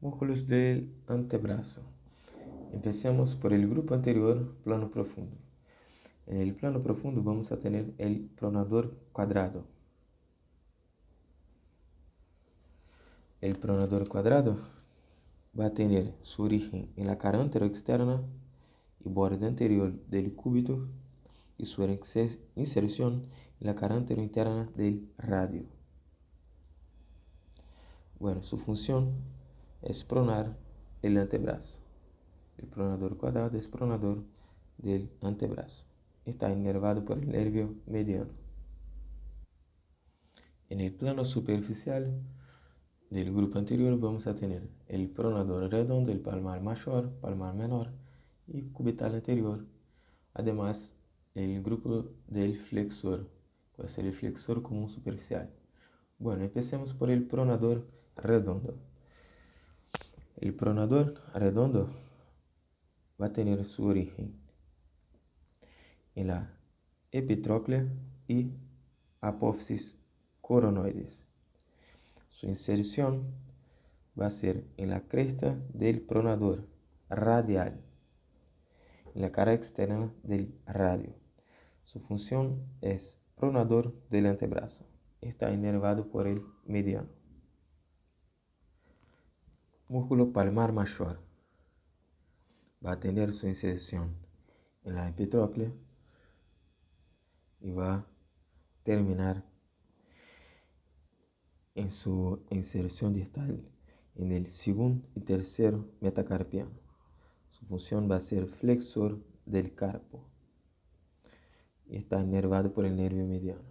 Músculos del antebrazo. Empecemos por el grupo anterior, plano profundo. En el plano profundo vamos a tener el pronador cuadrado. El pronador cuadrado va a tener su origen en la cara anteroexterna y borde anterior del cúbito y su inserción en la cara anterointerna del radio. Bueno, su función es pronar el antebrazo. El pronador cuadrado es pronador del antebrazo. Está inervado por el nervio mediano. En el plano superficial del grupo anterior vamos a tener el pronador redondo, el palmar mayor, palmar menor y cubital anterior. Además, el grupo del flexor, va a ser el flexor común superficial. Bueno, empecemos por el pronador redondo. El pronador redondo va a tener su origen en la epitróclea y apófisis coronoides. Su inserción va a ser en la cresta del pronador radial, en la cara externa del radio. Su función es pronador del antebrazo. Está inervado por el mediano. Músculo palmar mayor va a tener su inserción en la epitróclea y va a terminar en su inserción distal en el segundo y tercer metacarpiano. Su función va a ser flexor del carpo y está inervado por el nervio mediano.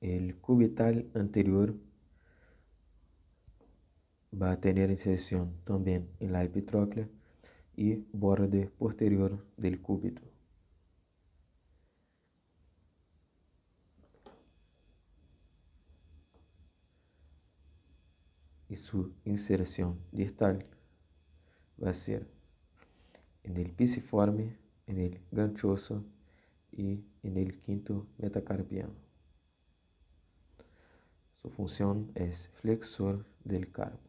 El cubital anterior va a tener inserción también en la epitróclea y borde posterior del cúbito. Y su inserción distal va a ser en el pisiforme, en el ganchoso y en el quinto metacarpiano. Su función es flexor del carpo.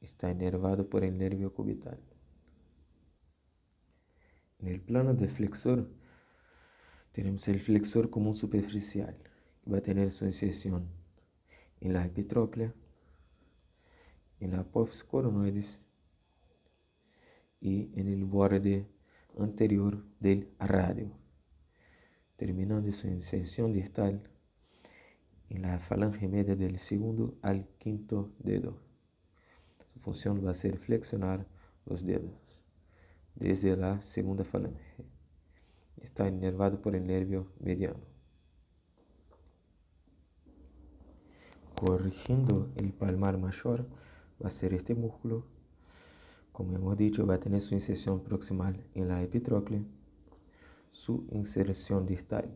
Está inervado por el nervio cubital. En el plano del flexor tenemos el flexor común superficial, que va a tener su inserción en la epitróclea, en la apófisis coronoides y en el borde anterior del radio, terminando su inserción distal en la falange media del segundo al quinto dedo. Su función va a ser flexionar los dedos desde la segunda falange. Está inervado por el nervio mediano. Corrigiendo el palmar mayor, va a ser este músculo. Como hemos dicho, va a tener su inserción proximal en la epitróclea, su inserción distal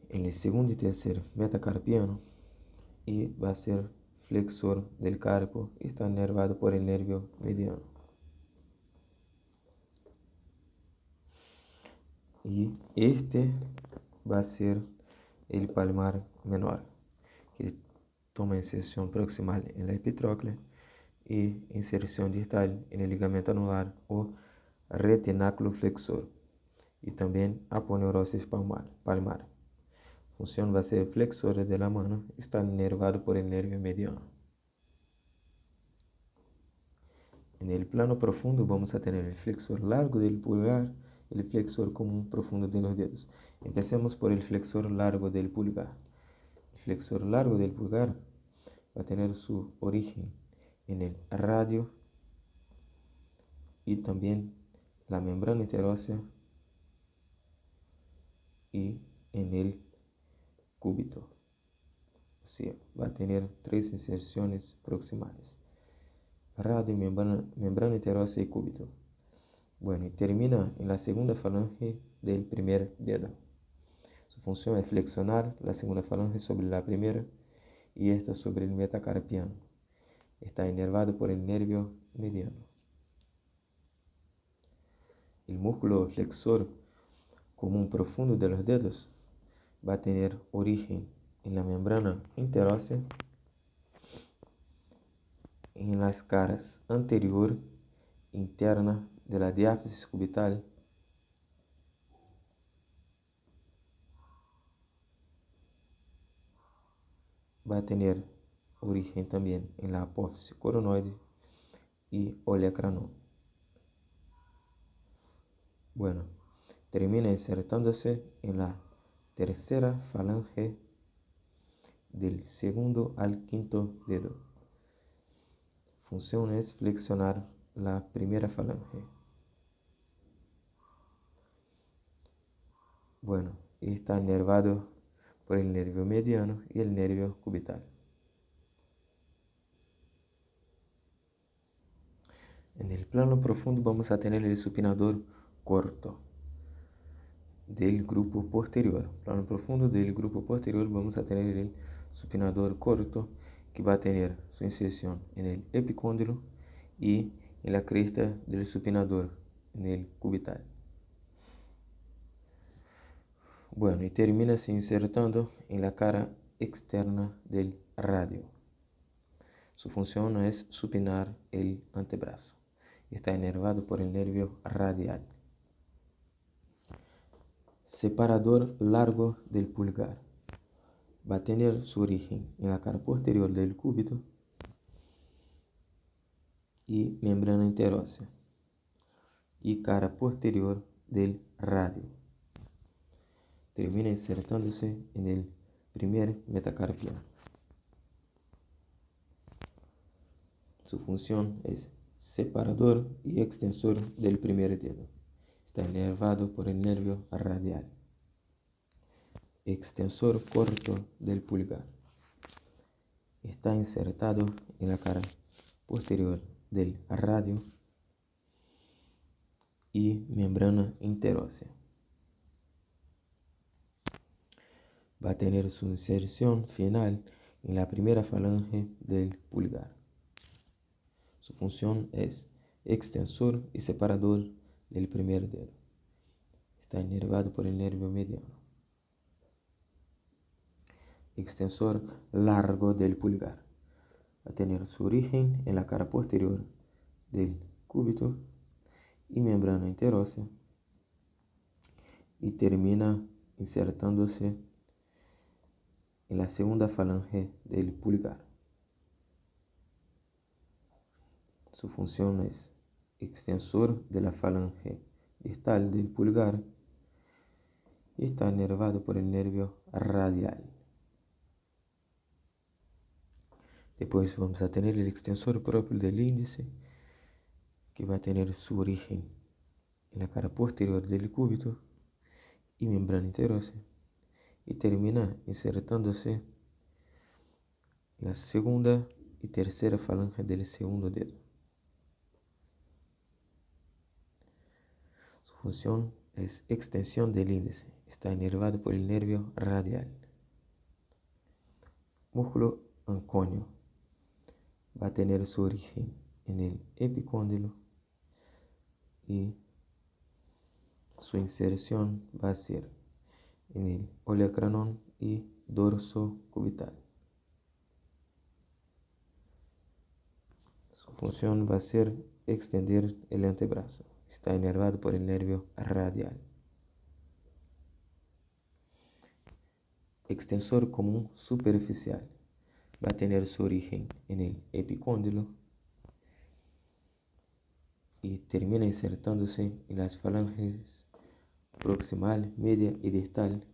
en el segundo y tercer metacarpiano y va a ser flexor del carpo y está inervado por el nervio mediano. Y este va a ser el palmar menor, que toma inserción proximal en la epitróclea y inserción distal en el ligamento anular o retináculo flexor y también aponeurosis palmar. Función va a ser flexor de la mano, está inervado por el nervio mediano. En el plano profundo vamos a tener el flexor largo del pulgar y el flexor común profundo de los dedos. Empecemos por el flexor largo del pulgar. El flexor largo del pulgar va a tener su origen en el radio y también la membrana interósea y en el cúbito. O sea, va a tener tres inserciones proximales: radio, membrana interósea y cúbito. Bueno, y termina en la segunda falange del primer dedo. Su función es flexionar la segunda falange sobre la primera y esta sobre el metacarpiano. Está inervado por el nervio mediano. El músculo flexor común profundo de los dedos va a tener origen en la membrana interósea en las caras anterior interna de la diáfisis cubital va a tener origen también en la apófisis coronoide y olecranon. Bueno, termina insertándose en la tercera falange del segundo al quinto dedo. Función es flexionar la primera falange. Bueno, está inervado por el nervio mediano y el nervio cubital. En el plano profundo vamos a tener el supinador corto del grupo posterior. Plano profundo del grupo posterior vamos a tener el supinador corto que va a tener su inserción en el epicóndilo y en la cresta del supinador, en el cubital. Bueno, y termina se insertando en la cara externa del radio. Su función es supinar el antebrazo. Está inervado por el nervio radial. Separador largo del pulgar. Va a tener su origen en la cara posterior del cúbito y membrana interósea y cara posterior del radio. Termina insertándose en el primer metacarpiano. Su función es separador y extensor del primer dedo. Está inervado por el nervio radial. Extensor corto del pulgar. Está insertado en la cara posterior del radio y membrana interósea. Va a tener su inserción final en la primera falange del pulgar. Su función es extensor y separador del primer dedo. Está inervado por el nervio mediano. Extensor largo del pulgar. Va a tener su origen en la cara posterior del cúbito y membrana interósea y termina insertándose en la segunda falange del pulgar. Su función es extensor de la falange distal del pulgar y está inervado por el nervio radial. Después vamos a tener el extensor propio del índice, que va a tener su origen en la cara posterior del cúbito y membrana interósea y termina insertándose en la segunda y tercera falange del segundo dedo. Su función es extensión del índice. Está inervado por el nervio radial. Músculo anconio. Va a tener su origen en el epicóndilo y su inserción va a ser en el olecranon y dorso cubital. Su función va a ser extender el antebrazo. Está inervado por el nervio radial. Extensor común superficial. Va a tener su origen en el epicóndilo y termina insertándose en las falanges proximal, media y distal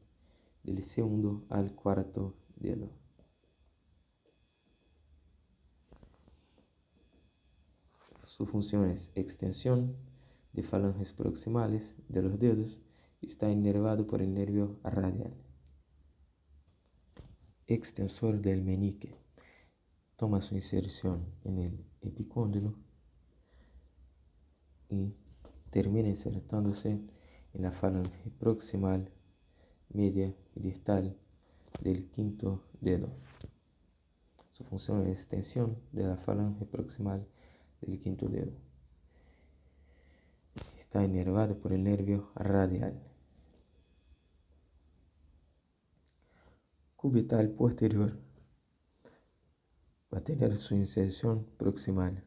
del segundo al cuarto dedo. Su función es extensión de falanges proximales de los dedos y está inervado por el nervio radial. Extensor del meñique. Toma su inserción en el epicóndilo y termina insertándose en la falange proximal, media y distal del quinto dedo. Su función es extensión de la falange proximal del quinto dedo. Está inervado por el nervio radial. Cubital posterior. Va a tener su inserción proximal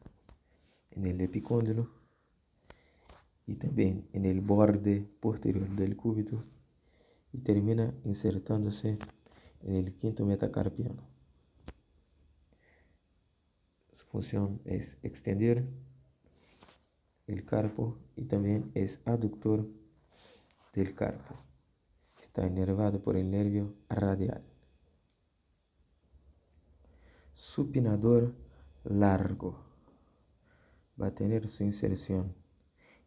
en el epicóndilo y también en el borde posterior del cúbito y termina insertándose en el quinto metacarpiano. Su función es extender el carpo y también es aductor del carpo. Está inervado por el nervio radial. Supinador largo. Va a tener su inserción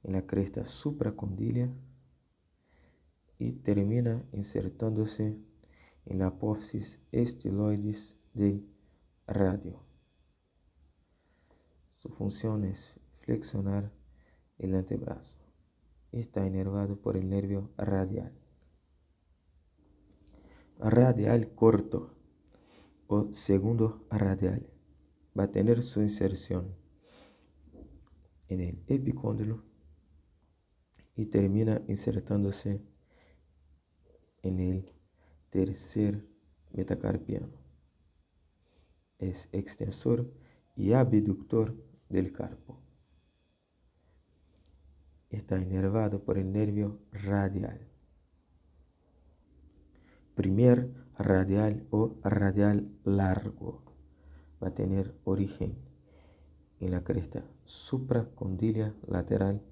en la cresta supracondilia y termina insertándose en la apófisis estiloides del radio. Su función es flexionar el antebrazo. Está inervado por el nervio radial. Radial corto o segundo radial. Va a tener su inserción en el epicóndilo y termina insertándose en el tercer metacarpiano. Es extensor y abductor del carpo. Está inervado por el nervio radial. Primer radial o radial largo. Va a tener origen en la cresta supracondilia lateral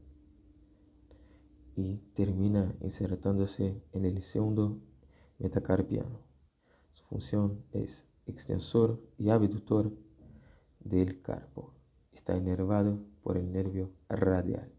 y termina insertándose en el segundo metacarpiano. Su función es extensor y abductor del carpo. Está inervado por el nervio radial.